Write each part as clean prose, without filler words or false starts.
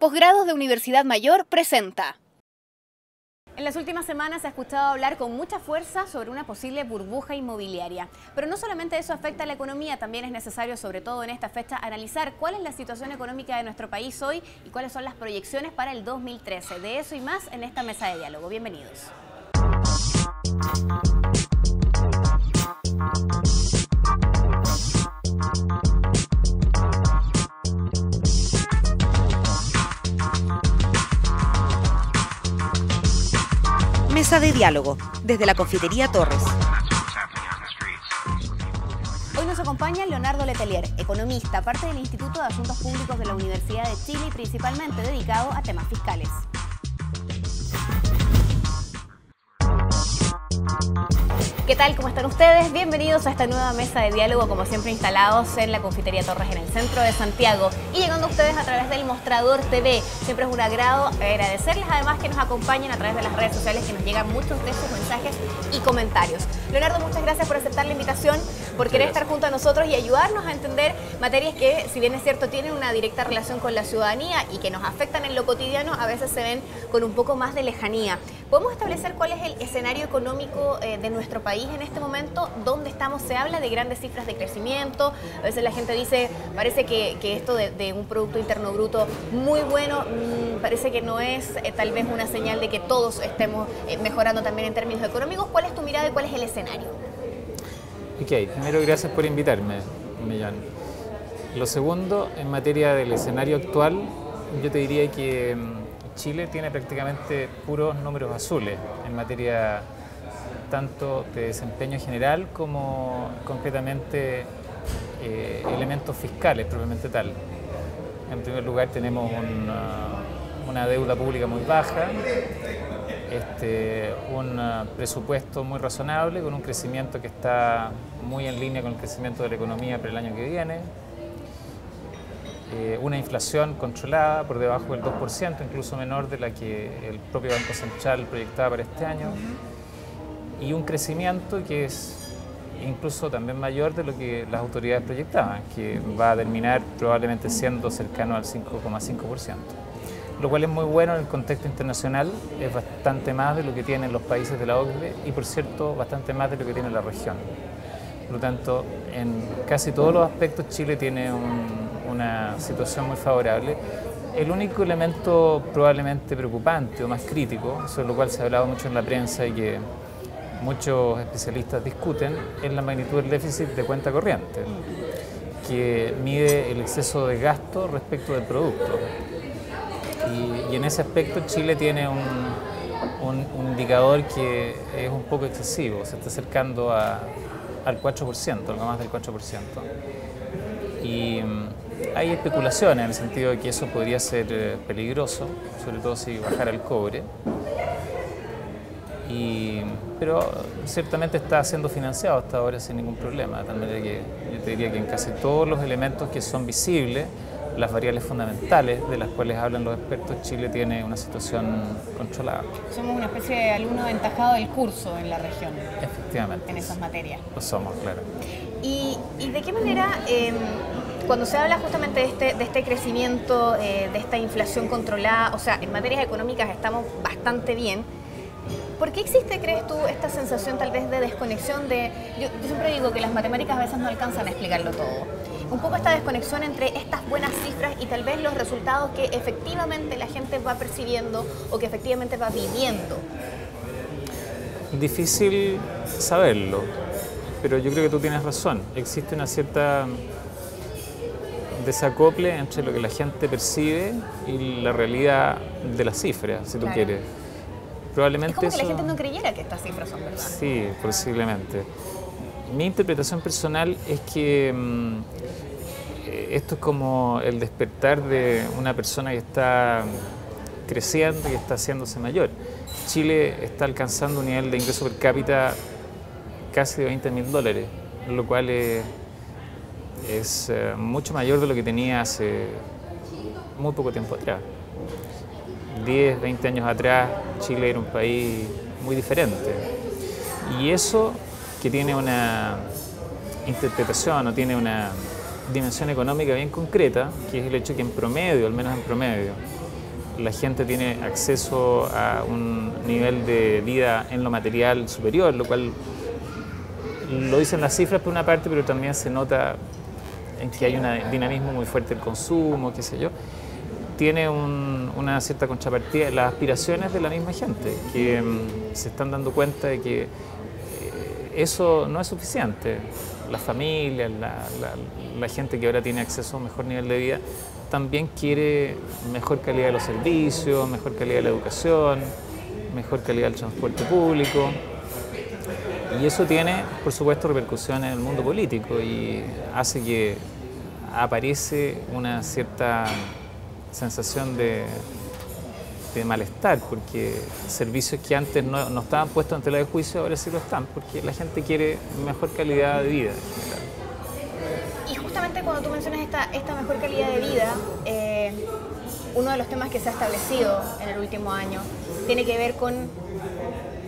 Posgrados de Universidad Mayor presenta. En las últimas semanas se ha escuchado hablar con mucha fuerza sobre una posible burbuja inmobiliaria. Pero no solamente eso afecta a la economía, también es necesario, sobre todo en esta fecha, analizar cuál es la situación económica de nuestro país hoy y cuáles son las proyecciones para el 2013. De eso y más en esta mesa de diálogo. Bienvenidos. Mesa de diálogo, desde la Confitería Torres. Hoy nos acompaña Leonardo Letelier, economista, parte del Instituto de Asuntos Públicos de la Universidad de Chile y principalmente dedicado a temas fiscales. ¿Qué tal? ¿Cómo están ustedes? Bienvenidos a esta nueva mesa de diálogo, como siempre instalados en la Confitería Torres en el centro de Santiago y llegando a ustedes a través del Mostrador TV. Siempre es un agrado agradecerles además que nos acompañen a través de las redes sociales, que nos llegan muchos de sus mensajes y comentarios. Leonardo, muchas gracias por aceptar la invitación, por querer estar junto a nosotros y ayudarnos a entender materias que, si bien es cierto, tienen una directa relación con la ciudadanía y que nos afectan en lo cotidiano, a veces se ven con un poco más de lejanía. ¿Podemos establecer cuál es el escenario económico de nuestro país en este momento? ¿Dónde estamos? Se habla de grandes cifras de crecimiento. A veces la gente dice, parece que esto de un Producto Interno Bruto muy bueno, parece que no es tal vez una señal de que todos estemos mejorando también en términos económicos. ¿Cuál es tu mirada y cuál es el escenario? Ok, primero gracias por invitarme, Millán. Lo segundo, en materia del escenario actual, yo te diría que Chile tiene prácticamente puros números azules en materia tanto de desempeño general como concretamente elementos fiscales propiamente tal. En primer lugar tenemos una deuda pública muy baja, un presupuesto muy razonable con un crecimiento que está muy en línea con el crecimiento de la economía para el año que viene, una inflación controlada por debajo del 2%, incluso menor de la que el propio Banco Central proyectaba para este año, y un crecimiento que es incluso también mayor de lo que las autoridades proyectaban, que va a terminar probablemente siendo cercano al 5,5%, lo cual es muy bueno en el contexto internacional, es bastante más de lo que tienen los países de la OCDE y, por cierto, bastante más de lo que tiene la región. Por lo tanto, en casi todos los aspectos Chile tiene una situación muy favorable. El único elemento probablemente preocupante o más crítico, sobre lo cual se ha hablado mucho en la prensa y que muchos especialistas discuten, es la magnitud del déficit de cuenta corriente, que mide el exceso de gasto respecto del producto. Y en ese aspecto Chile tiene un indicador que es un poco excesivo, se está acercando al 4%, algo más del 4%. Y hay especulaciones en el sentido de que eso podría ser peligroso, sobre todo si bajara el cobre. Pero ciertamente está siendo financiado hasta ahora sin ningún problema, de tal manera que yo te diría que en casi todos los elementos que son visibles, las variables fundamentales de las cuales hablan los expertos, Chile tiene una situación controlada. Somos una especie de alumno aventajado del curso en la región. Efectivamente. En esas materias. Lo somos, claro. ¿Y de qué manera, cuando se habla justamente de este crecimiento, de esta inflación controlada, o sea, en materias económicas estamos bastante bien, ¿por qué existe, crees tú, esta sensación tal vez de desconexión de... Yo siempre digo que las matemáticas a veces no alcanzan a explicarlo todo. Un poco esta desconexión entre estas buenas cifras y tal vez los resultados que efectivamente la gente va percibiendo o que efectivamente va viviendo. Difícil saberlo, pero yo creo que tú tienes razón. Existe una cierta desacople entre lo que la gente percibe y la realidad de las cifras, si tú quieres. Probablemente es como que eso... la gente no creyera que estas cifras son verdad. Sí, posiblemente. Mi interpretación personal es que esto es como el despertar de una persona que está creciendo y está haciéndose mayor. Chile está alcanzando un nivel de ingreso per cápita casi de $20.000, lo cual es mucho mayor de lo que tenía hace muy poco tiempo atrás. 10, 20 años atrás, Chile era un país muy diferente. Y eso, que tiene una interpretación o tiene una dimensión económica bien concreta, que es el hecho que en promedio, al menos en promedio, la gente tiene acceso a un nivel de vida en lo material superior, lo cual lo dicen las cifras por una parte, pero también se nota en que hay un dinamismo muy fuerte del consumo, qué sé yo. Tiene una cierta contrapartida las aspiraciones de la misma gente, que se están dando cuenta de que eso no es suficiente. Las familias, la gente que ahora tiene acceso a un mejor nivel de vida, también quiere mejor calidad de los servicios, mejor calidad de la educación, mejor calidad del transporte público. Y eso tiene, por supuesto, repercusiones en el mundo político y hace que aparece una cierta sensación de malestar, porque servicios que antes no estaban puestos ante la de juicio ahora sí lo están, porque la gente quiere mejor calidad de vida en general. Y justamente cuando tú mencionas esta mejor calidad de vida, uno de los temas que se ha establecido en el último año tiene que ver con,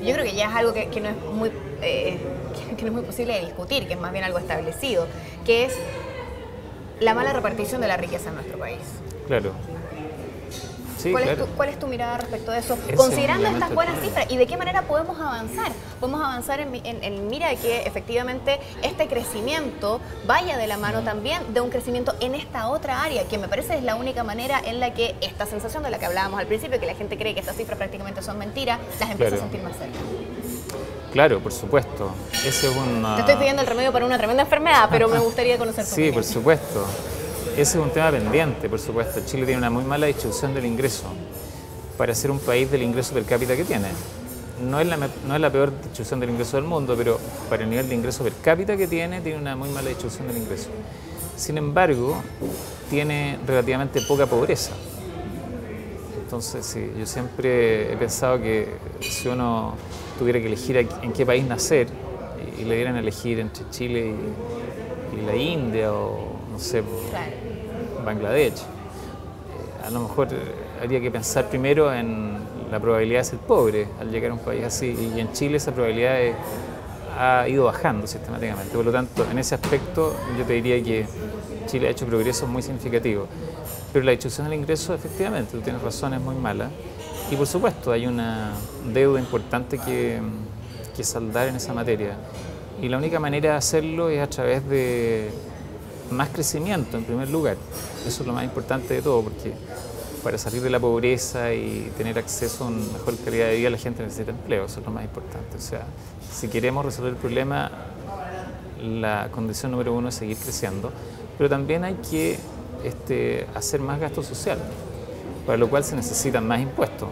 yo creo que ya es algo que no es muy posible de discutir, que es más bien algo establecido, que es la mala repartición de la riqueza en nuestro país. Claro. Sí, ¿Cuál es tu mirada respecto de eso? Considerando estas buenas cifras, ¿y de qué manera podemos avanzar? Podemos avanzar en mira de que efectivamente este crecimiento vaya de la mano también de un crecimiento en esta otra área, que me parece es la única manera en la que esta sensación de la que hablábamos al principio, que la gente cree que estas cifras prácticamente son mentiras, las empieza a sentir más cerca. Claro, por supuesto. Ese es Te estoy pidiendo el remedio para una tremenda enfermedad, pero me gustaría conocer tu opinión. Sí, por supuesto. Ese es un tema pendiente, por supuesto. Chile tiene una muy mala distribución del ingreso para ser un país del ingreso per cápita que tiene. No es la peor distribución del ingreso del mundo, pero para el nivel de ingreso per cápita que tiene una muy mala distribución del ingreso. Sin embargo, tiene relativamente poca pobreza. Entonces, sí, yo siempre he pensado que si uno tuviera que elegir en qué país nacer y le dieran a elegir entre Chile y la India o, no sé, Bangladesh, a lo mejor habría que pensar primero en la probabilidad de ser pobre al llegar a un país así, y en Chile esa probabilidad ha ido bajando sistemáticamente. Por lo tanto, en ese aspecto yo te diría que Chile ha hecho progresos muy significativos, pero la distribución del ingreso, efectivamente, tú tienes razón, es muy mala, y por supuesto hay una deuda importante que saldar en esa materia, y la única manera de hacerlo es a través de más crecimiento en primer lugar. Eso es lo más importante de todo, porque para salir de la pobreza y tener acceso a una mejor calidad de vida la gente necesita empleo, eso es lo más importante. O sea, si queremos resolver el problema, la condición número uno es seguir creciendo, pero también hay que hacer más gasto social, para lo cual se necesitan más impuestos.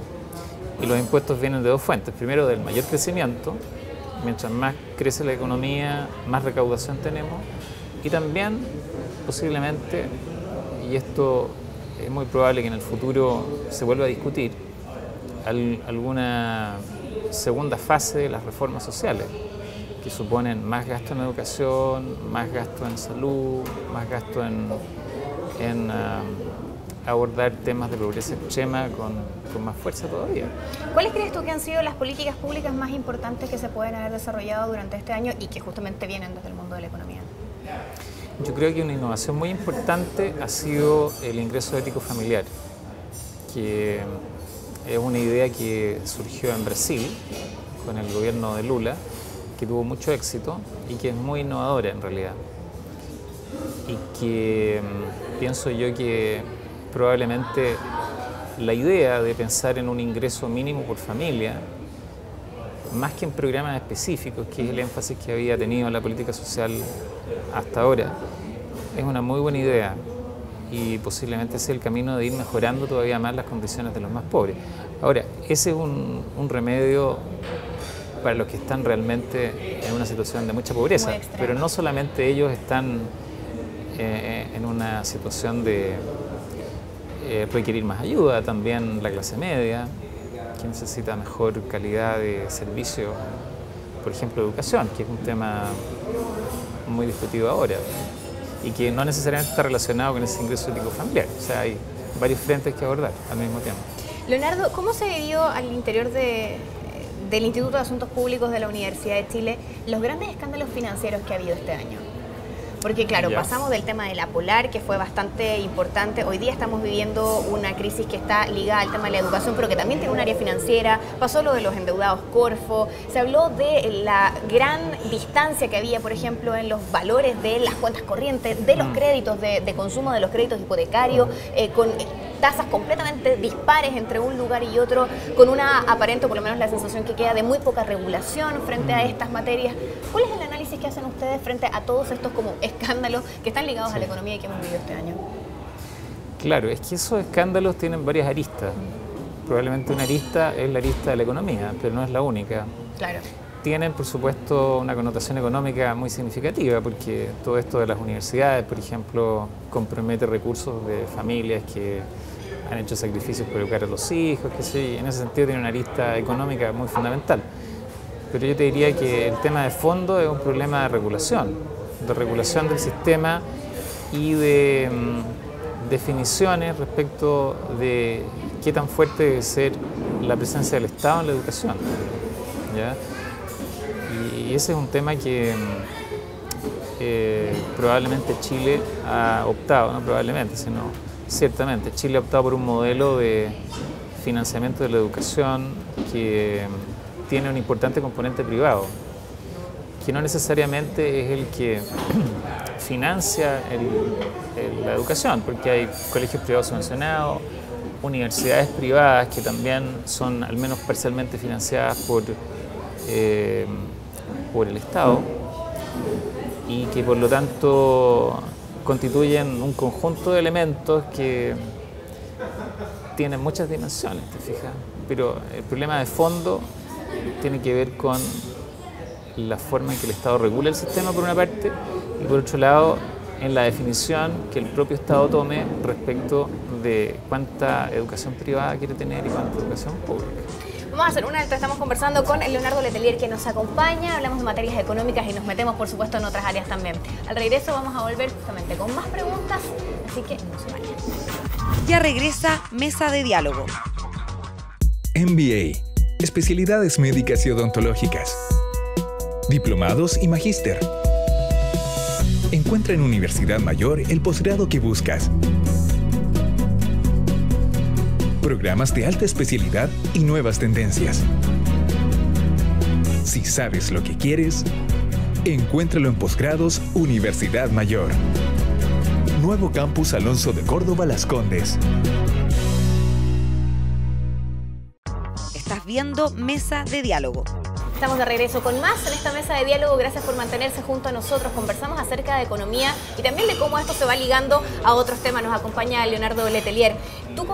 Y los impuestos vienen de dos fuentes. Primero, del mayor crecimiento. Mientras más crece la economía, más recaudación tenemos. Y también, posiblemente, y esto es muy probable que en el futuro se vuelva a discutir, alguna segunda fase de las reformas sociales, que suponen más gasto en educación, más gasto en salud, más gasto en abordar temas de pobreza extrema con más fuerza todavía. ¿Cuáles crees tú que han sido las políticas públicas más importantes que se pueden haber desarrollado durante este año y que justamente vienen desde el mundo de la economía? Yo creo que una innovación muy importante ha sido el ingreso ético familiar, que es una idea que surgió en Brasil con el gobierno de Lula, que tuvo mucho éxito y que es muy innovadora en realidad. Y que pienso yo que probablemente la idea de pensar en un ingreso mínimo por familia, más que en programas específicos, que es el énfasis que había tenido la política social hasta ahora, es una muy buena idea y posiblemente sea el camino de ir mejorando todavía más las condiciones de los más pobres. Ahora, ese es un remedio para los que están realmente en una situación de mucha pobreza, pero no solamente ellos están en una situación de requerir más ayuda, también la clase media, que necesita mejor calidad de servicio, por ejemplo, educación, que es un tema muy discutido ahora y que no necesariamente está relacionado con ese ingreso ético familiar. O sea, hay varios frentes que abordar al mismo tiempo. Leonardo, ¿cómo se vivió al interior del Instituto de Asuntos Públicos de la Universidad de Chile los grandes escándalos financieros que ha habido este año? Porque claro, Ya. pasamos del tema de la Polar, que fue bastante importante. Hoy día estamos viviendo una crisis que está ligada al tema de la educación, pero que también tiene un área financiera. Pasó lo de los endeudados Corfo. Se habló de la gran distancia que había, por ejemplo, en los valores de las cuentas corrientes, de los créditos de consumo, de los créditos hipotecarios, con tasas completamente dispares entre un lugar y otro, con una aparente, o por lo menos la sensación que queda, de muy poca regulación frente a estas materias. ¿Cuál es el análisis que hacen ustedes frente a todos estos como escándalos que están ligados a la economía y que hemos vivido este año? Claro, es que esos escándalos tienen varias aristas. Probablemente una arista es la arista de la economía, pero no es la única. Claro. Tienen, por supuesto, una connotación económica muy significativa, porque todo esto de las universidades, por ejemplo, compromete recursos de familias que han hecho sacrificios por educar a los hijos, qué sé yo, y en ese sentido tiene una arista económica muy fundamental. Pero yo te diría que el tema de fondo es un problema de regulación del sistema y de definiciones respecto de qué tan fuerte debe ser la presencia del Estado en la educación, ¿ya? Y ese es un tema que probablemente Chile ha optado, no probablemente, sino ciertamente, Chile ha optado por un modelo de financiamiento de la educación que tiene un importante componente privado, que no necesariamente es el que financia la educación, porque hay colegios privados subvencionados, universidades privadas que también son al menos parcialmente financiadas por el Estado y que por lo tanto constituyen un conjunto de elementos que tienen muchas dimensiones, ¿te fijas? Pero el problema de fondo tiene que ver con la forma en que el Estado regula el sistema por una parte y por otro lado en la definición que el propio Estado tome respecto de cuánta educación privada quiere tener y cuánta educación pública. Vamos a hacer un alto, estamos conversando con Leonardo Letelier que nos acompaña, hablamos de materias económicas y nos metemos por supuesto en otras áreas también. Al regreso vamos a volver justamente con más preguntas, así que no se vayan. Ya regresa Mesa de Diálogo. MBA, especialidades médicas y odontológicas, diplomados y magíster. Encuentra en Universidad Mayor el posgrado que buscas. Programas de alta especialidad y nuevas tendencias. Si sabes lo que quieres, encuéntralo en Posgrados Universidad Mayor. Nuevo Campus Alonso de Córdoba Las Condes. Estás viendo Mesa de Diálogo. Estamos de regreso con más en esta mesa de diálogo. Gracias por mantenerse junto a nosotros. Conversamos acerca de economía y también de cómo esto se va ligando a otros temas. Nos acompaña Leonardo Letelier. Tú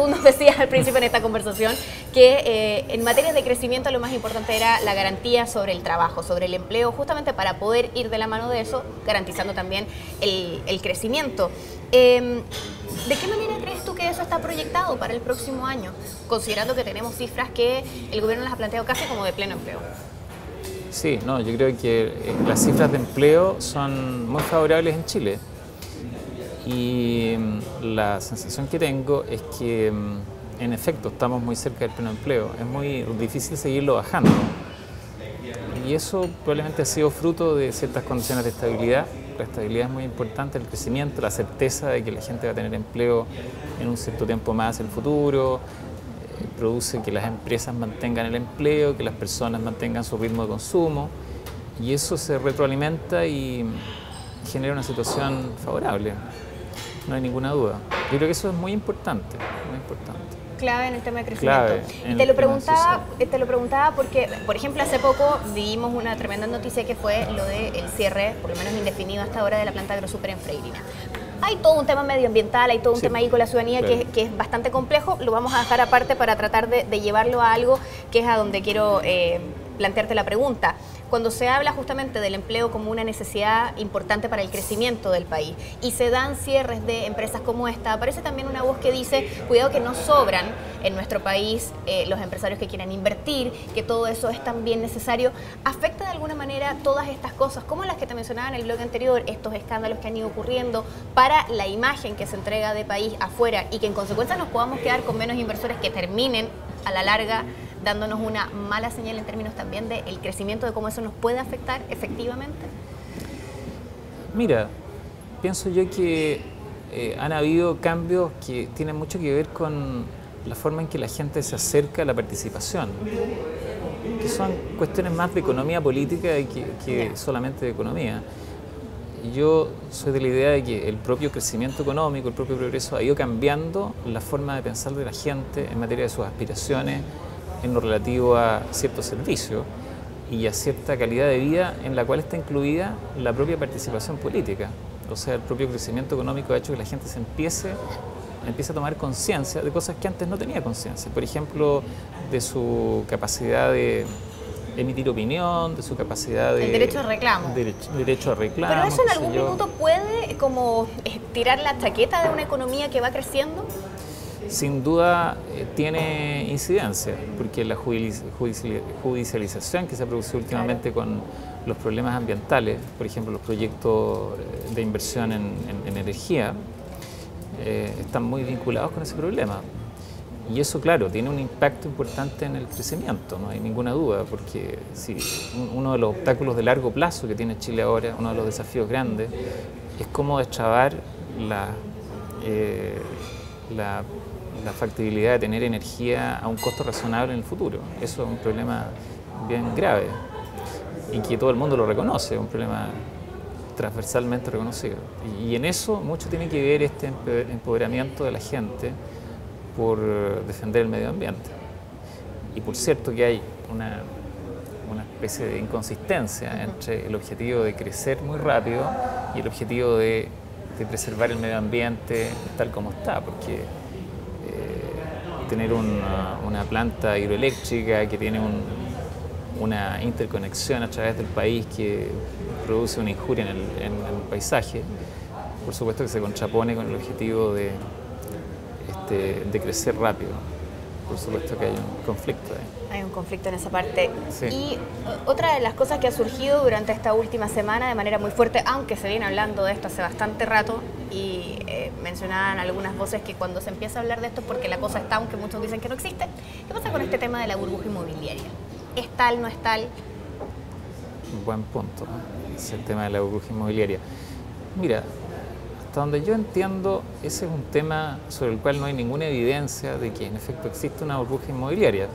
nos decías al principio en esta conversación que en materias de crecimiento lo más importante era la garantía sobre el trabajo, sobre el empleo, justamente para poder ir de la mano de eso, garantizando también el crecimiento. ¿De qué manera crees tú que eso está proyectado para el próximo año? Considerando que tenemos cifras que el gobierno las ha planteado casi como de pleno empleo. Sí, no, yo creo que las cifras de empleo son muy favorables en Chile. Y la sensación que tengo es que, en efecto, estamos muy cerca del pleno empleo. Es muy difícil seguirlo bajando. Y eso probablemente ha sido fruto de ciertas condiciones de estabilidad. La estabilidad es muy importante, el crecimiento, la certeza de que la gente va a tener empleo en un cierto tiempo más en el futuro, produce que las empresas mantengan el empleo, que las personas mantengan su ritmo de consumo, y eso se retroalimenta y genera una situación favorable, no hay ninguna duda. Yo creo que eso es muy importante, muy importante. Clave en el tema de crecimiento. Clave y te lo preguntaba porque, por ejemplo, hace poco vivimos una tremenda noticia que fue lo del cierre, por lo menos indefinido hasta ahora, de la planta AgroSuper en Freirina. Hay todo un tema medioambiental, hay todo un tema ahí con la ciudadanía que es bastante complejo. Lo vamos a dejar aparte para tratar de llevarlo a algo que es a donde quiero plantearte la pregunta. Cuando se habla justamente del empleo como una necesidad importante para el crecimiento del país y se dan cierres de empresas como esta, aparece también una voz que dice, cuidado que no sobran en nuestro país los empresarios que quieran invertir, que todo eso es también necesario. ¿Afecta de alguna manera todas estas cosas, como las que te mencionaba en el blog anterior, estos escándalos que han ido ocurriendo para la imagen que se entrega de país afuera y que en consecuencia nos podamos quedar con menos inversores que terminen a la larga dándonos una mala señal en términos también del crecimiento, de cómo eso nos puede afectar efectivamente? Mira, pienso yo que han habido cambios que tienen mucho que ver con la forma en que la gente se acerca a la participación, que son cuestiones más de economía política que solamente de economía. Yo soy de la idea de que el propio crecimiento económico, el propio progreso ha ido cambiando la forma de pensar de la gente en materia de sus aspiraciones en lo relativo a ciertos servicios y a cierta calidad de vida en la cual está incluida la propia participación política. O sea, el propio crecimiento económico ha hecho que la gente empiece a tomar conciencia de cosas que antes no tenía conciencia. Por ejemplo, de su capacidad de emitir opinión, de su capacidad de... El derecho a reclamo. Derecho a reclamo. ¿Pero eso en algún minuto puede como tirar la chaqueta de una economía que va creciendo? Sin duda tiene incidencia, porque la judicialización que se ha producido últimamente con los problemas ambientales, por ejemplo, los proyectos de inversión en energía, están muy vinculados con ese problema. Y eso, claro, tiene un impacto importante en el crecimiento, no hay ninguna duda, porque si uno de los obstáculos de largo plazo que tiene Chile ahora, uno de los desafíos grandes, es cómo destrabar la factibilidad de tener energía a un costo razonable en el futuro. Eso es un problema bien grave y que todo el mundo lo reconoce, es un problema transversalmente reconocido. Y en eso mucho tiene que ver este empoderamiento de la gente por defender el medio ambiente. Y por cierto que hay una especie de inconsistencia entre el objetivo de crecer muy rápido y el objetivo de preservar el medio ambiente tal como está, porque tener una planta hidroeléctrica que tiene una interconexión a través del país que produce una injuria en el paisaje, por supuesto que se contrapone con el objetivo de crecer rápido. Por supuesto que hay un conflicto ahí. Hay un conflicto en esa parte. Sí. Y otra de las cosas que ha surgido durante esta última semana de manera muy fuerte, aunque se viene hablando de esto hace bastante rato, y mencionaban algunas voces que cuando se empieza a hablar de esto es porque la cosa está, aunque muchos dicen que no existe. ¿Qué pasa con este tema de la burbuja inmobiliaria? ¿Es tal, no es tal? Buen punto, ¿no? Es el tema de la burbuja inmobiliaria. Mira, hasta donde yo entiendo, ese es un tema sobre el cual no hay ninguna evidencia de que en efecto existe una burbuja inmobiliaria.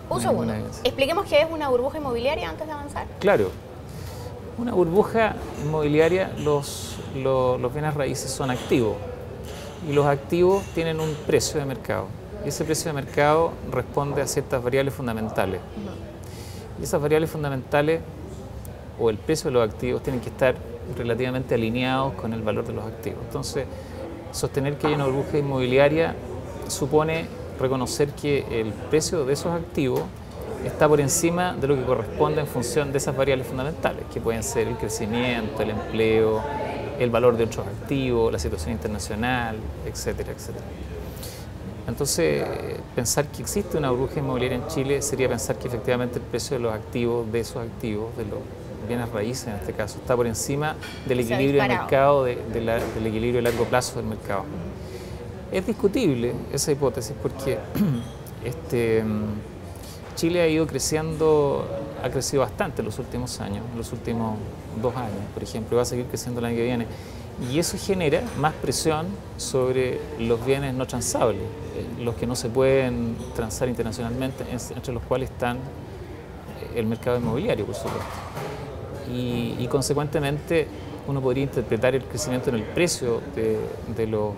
Un segundo. Expliquemos qué es una burbuja inmobiliaria antes de avanzar. Claro. Una burbuja inmobiliaria, los bienes raíces son activos y los activos tienen un precio de mercado. Y ese precio de mercado responde a ciertas variables fundamentales. Y esas variables fundamentales o el precio de los activos tienen que estar relativamente alineados con el valor de los activos. Entonces, sostener que hay una burbuja inmobiliaria supone reconocer que el precio de esos activos está por encima de lo que corresponde en función de esas variables fundamentales, que pueden ser el crecimiento, el empleo, el valor de otros activos, la situación internacional, etcétera, etcétera. Entonces, pensar que existe una burbuja inmobiliaria en Chile sería pensar que efectivamente el precio de los activos, de esos activos, de los bienes raíces en este caso, está por encima del equilibrio del mercado, del equilibrio a largo plazo del mercado. Es discutible esa hipótesis porque Chile ha ido creciendo, ha crecido bastante en los últimos años, en los últimos 2 años, por ejemplo, y va a seguir creciendo el año que viene. Y eso genera más presión sobre los bienes no transables, los que no se pueden transar internacionalmente, entre los cuales están el mercado inmobiliario, por supuesto. Y consecuentemente uno podría interpretar el crecimiento en el precio de los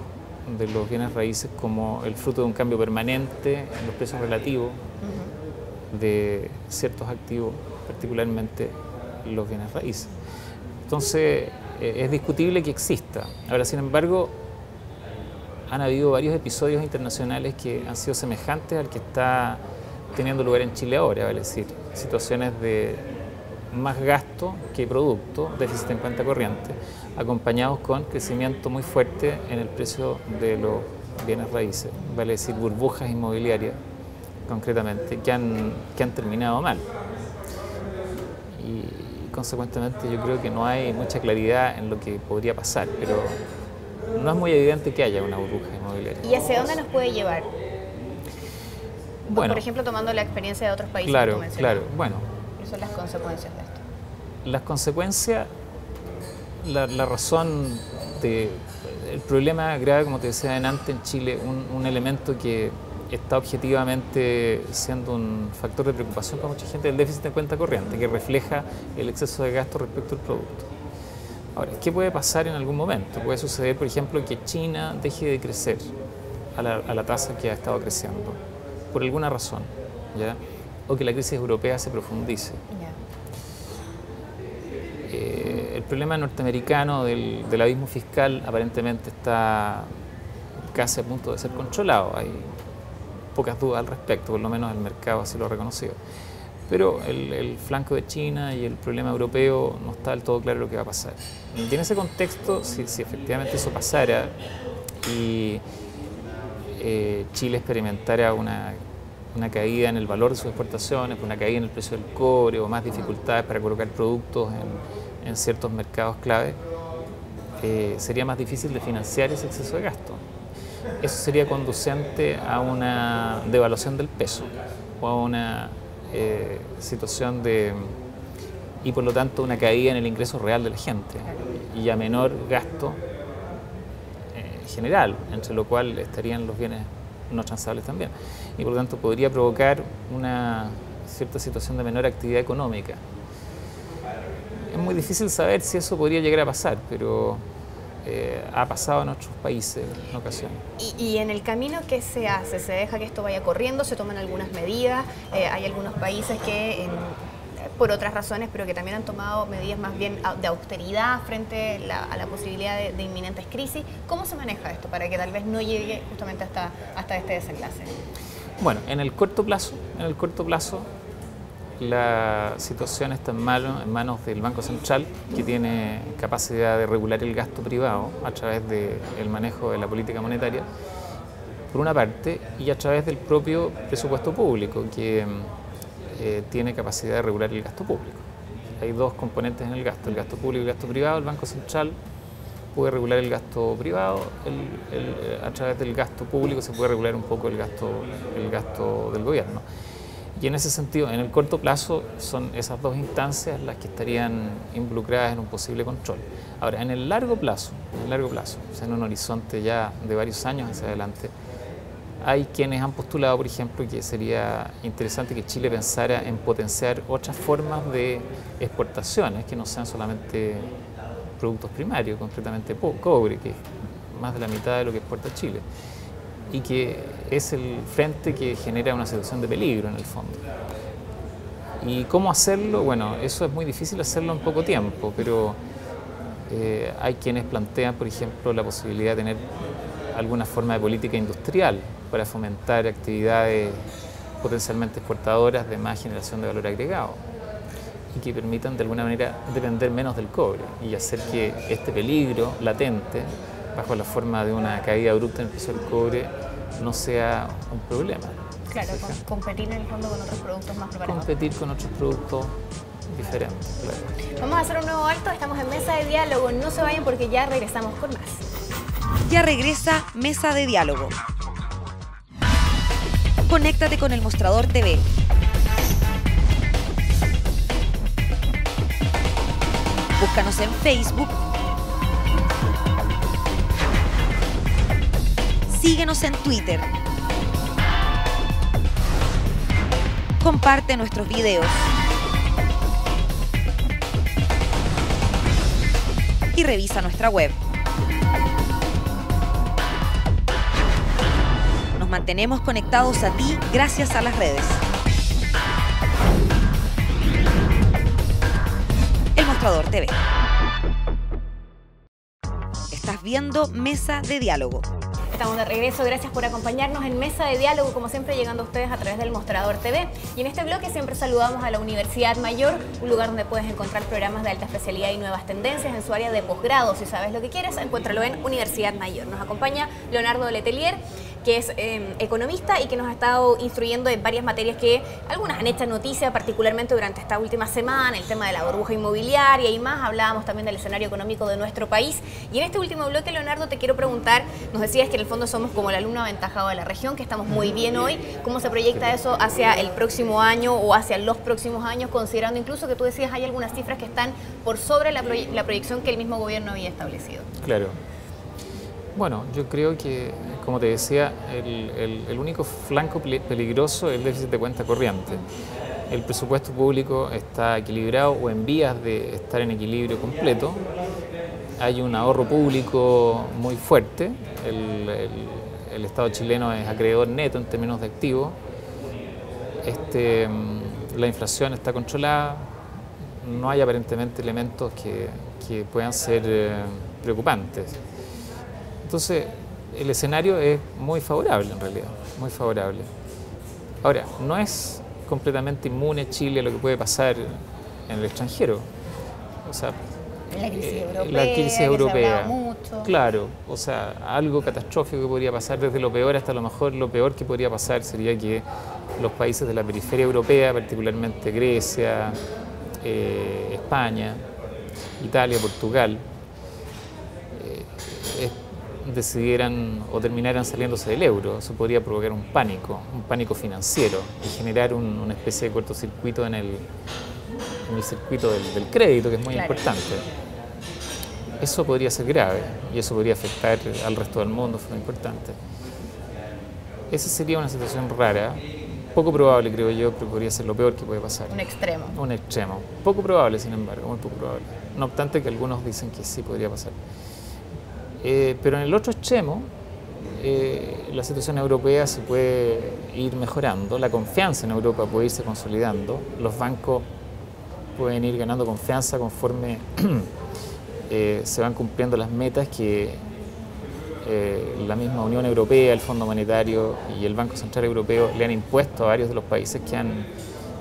bienes raíces como el fruto de un cambio permanente en los precios relativos de ciertos activos, particularmente los bienes raíces. Entonces, es discutible que exista. Ahora, sin embargo, han habido varios episodios internacionales que han sido semejantes al que está teniendo lugar en Chile ahora, es decir, situaciones de más gasto que producto, déficit en cuenta corriente, acompañados con crecimiento muy fuerte en el precio de los bienes raíces, vale decir burbujas inmobiliarias concretamente, que han terminado mal. Y consecuentemente yo creo que no hay mucha claridad en lo que podría pasar, pero no es muy evidente que haya una burbuja inmobiliaria. ¿Y hacia dónde nos puede llevar? Bueno, por ejemplo, tomando la experiencia de otros países. Claro, que tú mencionas. claro. Bueno, ¿Cuáles son las consecuencias de esto? las consecuencias la razón el problema grave, como te decía antes, en Chile, un elemento que está objetivamente siendo un factor de preocupación para mucha gente, el déficit de cuenta corriente, que refleja el exceso de gasto respecto al producto. Ahora, ¿qué puede pasar en algún momento? Puede suceder, por ejemplo, que China deje de crecer a la tasa que ha estado creciendo, por alguna razón, ¿ya? O que la crisis europea se profundice. El problema norteamericano del abismo fiscal aparentemente está casi a punto de ser controlado. Hay pocas dudas al respecto, por lo menos el mercado así lo ha reconocido. Pero el flanco de China y el problema europeo no está del todo claro lo que va a pasar. Y en ese contexto, si efectivamente eso pasara y Chile experimentara una caída en el valor de sus exportaciones, una caída en el precio del cobre o más dificultades para colocar productos en ciertos mercados clave, sería más difícil de financiar ese exceso de gasto. Eso sería conducente a una devaluación del peso o a una situación y por lo tanto una caída en el ingreso real de la gente y a menor gasto general, entre lo cual estarían los bienes no transables también. Y por lo tanto podría provocar una cierta situación de menor actividad económica. Es muy difícil saber si eso podría llegar a pasar, pero ha pasado en otros países en ocasiones. ¿Y en el camino qué se hace? ¿Se deja que esto vaya corriendo? ¿Se toman algunas medidas? Hay algunos países que, por otras razones, pero que también han tomado medidas más bien de austeridad frente a la posibilidad de inminentes crisis. ¿Cómo se maneja esto para que tal vez no llegue justamente hasta este desenlace? Bueno, en el corto plazo, la situación está en manos del Banco Central, que tiene capacidad de regular el gasto privado a través del manejo de la política monetaria, por una parte, y a través del propio presupuesto público, que tiene capacidad de regular el gasto público. Hay dos componentes en el gasto público y el gasto privado. El Banco Central puede regular el gasto privado, a través del gasto público se puede regular un poco el gasto del gobierno. Y en ese sentido, en el corto plazo, son esas dos instancias las que estarían involucradas en un posible control. Ahora, en el largo plazo, o sea, en un horizonte ya de varios años hacia adelante, hay quienes han postulado, por ejemplo, que sería interesante que Chile pensara en potenciar otras formas de exportaciones que no sean solamente productos primarios, concretamente cobre, que es más de la mitad de lo que exporta Chile, y que es el frente que genera una situación de peligro en el fondo. ¿Y cómo hacerlo? Bueno, eso es muy difícil hacerlo en poco tiempo, pero hay quienes plantean, por ejemplo, la posibilidad de tener alguna forma de política industrial para fomentar actividades potencialmente exportadoras de más generación de valor agregado y que permitan de alguna manera depender menos del cobre y hacer que este peligro latente, bajo la forma de una caída abrupta en el precio del cobre, no sea un problema. Claro, competir en el fondo con otros productos más preparados. Competir con otros productos diferentes, claro. Vamos a hacer un nuevo alto, estamos en Mesa de Diálogo, no se vayan porque ya regresamos con más. Ya regresa Mesa de Diálogo. Conéctate con el Mostrador TV. Búscanos en Facebook. Síguenos en Twitter. Comparte nuestros videos. Y revisa nuestra web. Nos mantenemos conectados a ti gracias a las redes. El Mostrador TV. Estás viendo Mesa de Diálogo. Estamos de regreso, gracias por acompañarnos en Mesa de Diálogo, como siempre llegando a ustedes a través del Mostrador TV. Y en este bloque siempre saludamos a la Universidad Mayor, un lugar donde puedes encontrar programas de alta especialidad y nuevas tendencias en su área de posgrado. Si sabes lo que quieres, encuéntralo en Universidad Mayor. Nos acompaña Leonardo Letelier, que es economista y que nos ha estado instruyendo en varias materias que algunas han hecho noticia, particularmente durante esta última semana, el tema de la burbuja inmobiliaria y más. Hablábamos también del escenario económico de nuestro país. Y en este último bloque, Leonardo, te quiero preguntar, nos decías que en el fondo somos como el alumno aventajado de la región, que estamos muy bien hoy. ¿Cómo se proyecta eso hacia el próximo año o hacia los próximos años, considerando incluso que tú decías hay algunas cifras que están por sobre la proyección que el mismo gobierno había establecido? Claro. Bueno, yo creo que, como te decía, el único flanco peligroso es el déficit de cuenta corriente. El presupuesto público está equilibrado o en vías de estar en equilibrio completo. Hay un ahorro público muy fuerte. El Estado chileno es acreedor neto en términos de activos. La inflación está controlada. No hay aparentemente elementos que puedan ser preocupantes. Entonces, el escenario es muy favorable en realidad, muy favorable. Ahora, no es completamente inmune Chile a lo que puede pasar en el extranjero. O sea, la crisis europea, mucho. Claro, o sea, algo catastrófico que podría pasar desde lo peor hasta lo mejor. Lo peor que podría pasar sería que los países de la periferia europea, particularmente Grecia, España, Italia, Portugal, decidieran o terminaran saliéndose del euro. Eso podría provocar un pánico financiero y generar una especie de cortocircuito en el circuito del crédito, que es muy importante. Eso podría ser grave y eso podría afectar al resto del mundo, es muy importante. Esa sería una situación rara, poco probable creo yo, pero podría ser lo peor que puede pasar. Un extremo. Un extremo. Poco probable, sin embargo, muy poco probable. No obstante que algunos dicen que sí podría pasar. Pero en el otro extremo, la situación europea se puede ir mejorando, la confianza en Europa puede irse consolidando, los bancos pueden ir ganando confianza conforme se van cumpliendo las metas que la misma Unión Europea, el Fondo Monetario y el Banco Central Europeo le han impuesto a varios de los países que han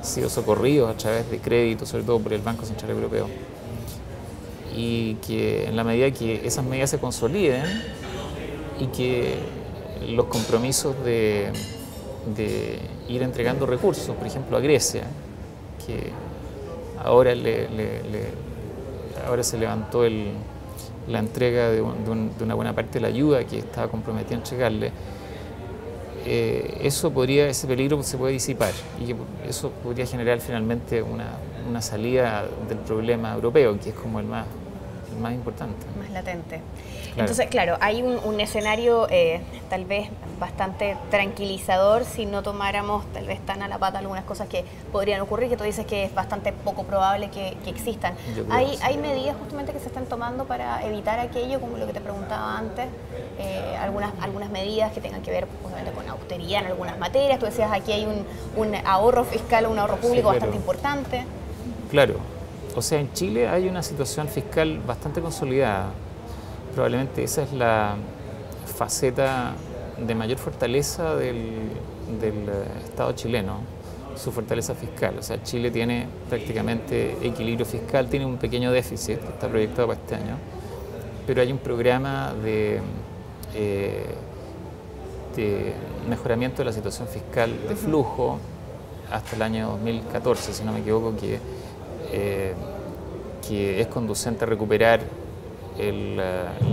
sido socorridos a través de créditos, sobre todo por el Banco Central Europeo. Y que en la medida que esas medidas se consoliden y que los compromisos de ir entregando recursos, por ejemplo a Grecia, que ahora, ahora se levantó la entrega de una buena parte de la ayuda que estaba comprometida a entregarle, ese peligro se puede disipar y que eso podría generar finalmente una salida del problema europeo, que es como el más importante. Más latente. Claro. Entonces, claro, hay un escenario tal vez bastante tranquilizador si no tomáramos tal vez tan a la pata algunas cosas que podrían ocurrir, que tú dices que es bastante poco probable que existan. ¿Hay medidas justamente que se están tomando para evitar aquello, como lo que te preguntaba antes? Algunas medidas que tengan que ver justamente con austeridad en algunas materias. Tú decías aquí hay un ahorro fiscal o un ahorro público bastante importante. Claro. O sea, en Chile hay una situación fiscal bastante consolidada. Probablemente esa es la faceta de mayor fortaleza del Estado chileno, su fortaleza fiscal. O sea, Chile tiene prácticamente equilibrio fiscal, tiene un pequeño déficit que está proyectado para este año, pero hay un programa de mejoramiento de la situación fiscal de flujo hasta el año 2014, si no me equivoco, que es conducente a recuperar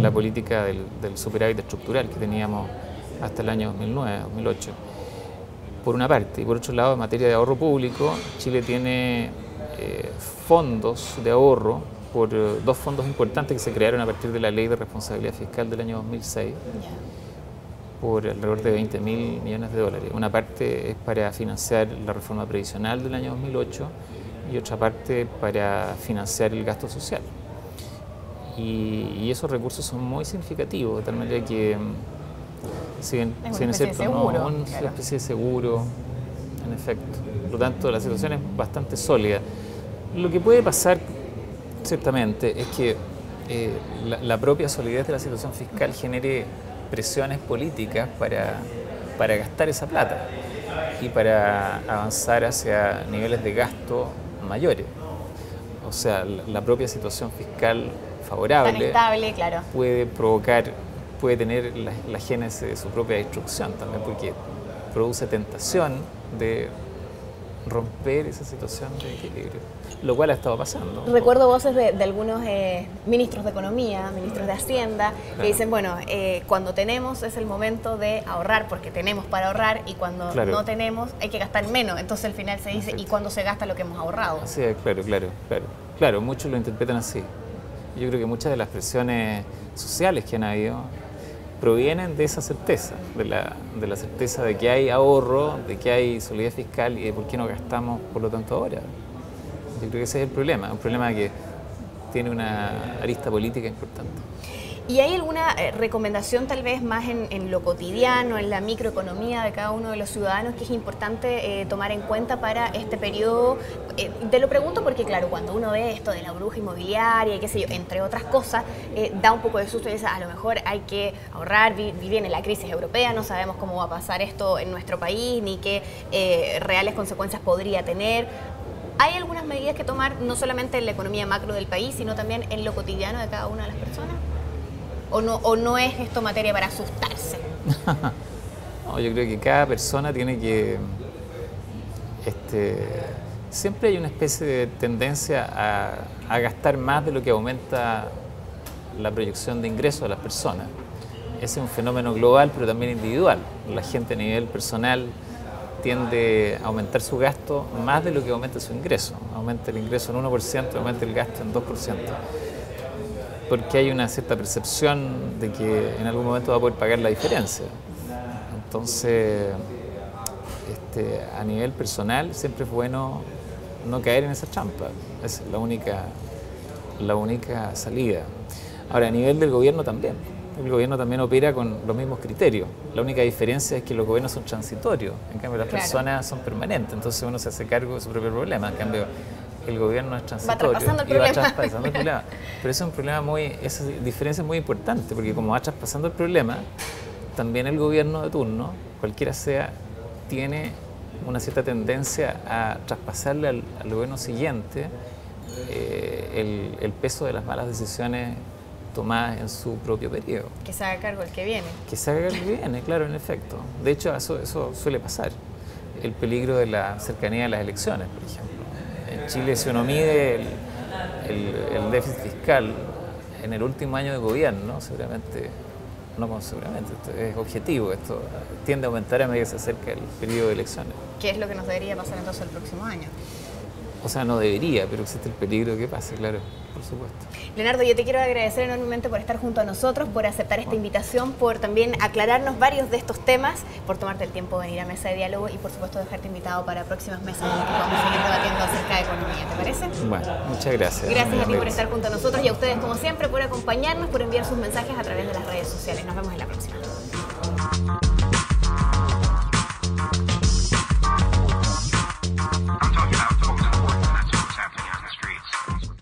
la política del superávit estructural que teníamos hasta el año 2009, 2008, por una parte. Y por otro lado, en materia de ahorro público, Chile tiene fondos de ahorro por dos fondos importantes que se crearon a partir de la Ley de Responsabilidad Fiscal del año 2006, por alrededor de 20.000 millones de dólares. Una parte es para financiar la reforma previsional del año 2008 y otra parte para financiar el gasto social. Y esos recursos son muy significativos, de tal manera que, si bien es cierto, una especie de seguro, en efecto. Por lo tanto, la situación es bastante sólida. Lo que puede pasar, ciertamente, es que la propia solidez de la situación fiscal genere presiones políticas para gastar esa plata y para avanzar hacia niveles de gasto mayores. O sea, la propia situación fiscal favorable tan estable, claro, puede provocar puede tener la génesis de su propia destrucción también, porque produce tentación de romper esa situación de equilibrio, lo cual ha estado pasando. Recuerdo voces de algunos ministros de Economía, ministros de Hacienda, que dicen, bueno, cuando tenemos es el momento de ahorrar, porque tenemos para ahorrar, y cuando no tenemos hay que gastar menos. Entonces al final se dice, ¿y cuándo se gasta lo que hemos ahorrado? Sí, claro, muchos lo interpretan así. Yo creo que muchas de las presiones sociales que han habido provienen de esa certeza, de la certeza de que hay ahorro, de que hay solidez fiscal y de por qué no gastamos por lo tanto ahora. Yo creo que ese es el problema, un problema que tiene una arista política importante. ¿Y hay alguna recomendación tal vez más en lo cotidiano, en la microeconomía de cada uno de los ciudadanos que es importante tomar en cuenta para este periodo? Te lo pregunto porque, claro, cuando uno ve esto de la burbuja inmobiliaria y qué sé yo, entre otras cosas, da un poco de susto y dice, a lo mejor hay que ahorrar, viene la crisis europea, no sabemos cómo va a pasar esto en nuestro país, ni qué reales consecuencias podría tener. ¿Hay algunas medidas que tomar, no solamente en la economía macro del país, sino también en lo cotidiano de cada una de las personas? ¿O no es esto materia para asustarse? No, yo creo que cada persona tiene que... siempre hay una especie de tendencia a gastar más de lo que aumenta la proyección de ingresos de las personas. Ese es un fenómeno global, pero también individual. La gente a nivel personal tiende a aumentar su gasto más de lo que aumenta su ingreso. Aumenta el ingreso en 1%, aumenta el gasto en 2%. Porque hay una cierta percepción de que en algún momento va a poder pagar la diferencia. Entonces, a nivel personal siempre es bueno no caer en esa trampa. Esa es la única salida. Ahora, a nivel del gobierno también. El gobierno también opera con los mismos criterios. La única diferencia es que los gobiernos son transitorios, en cambio las personas son permanentes, entonces uno se hace cargo de su propio problema. En cambio, el gobierno es transitorio va traspasando el problema. Pero eso es un problema esa diferencia es muy importante, porque como va traspasando el problema, también el gobierno de turno, cualquiera sea, tiene una cierta tendencia a traspasarle al gobierno siguiente el peso de las malas decisiones tomadas en su propio periodo. Que se haga cargo el que viene. Que se haga cargo el que viene, claro, en efecto. De hecho, eso suele pasar. El peligro de la cercanía de las elecciones, por ejemplo. En Chile, si uno mide el déficit fiscal en el último año de gobierno, seguramente, esto es objetivo, esto tiende a aumentar a medida que se acerca el periodo de elecciones. ¿Qué es lo que nos debería pasar entonces el próximo año? O sea, no debería, pero existe el peligro de que pase, claro, por supuesto. Leonardo, yo te quiero agradecer enormemente por estar junto a nosotros, por aceptar esta invitación, por también aclararnos varios de estos temas, por tomarte el tiempo de venir a Mesa de Diálogo y, por supuesto, dejarte invitado para próximas mesas en las que podamos seguir debatiendo acerca de economía. ¿Te parece? Bueno, muchas gracias. Gracias a ti por estar junto a nosotros y a ustedes, como siempre, por acompañarnos, por enviar sus mensajes a través de las redes sociales. Nos vemos en la próxima.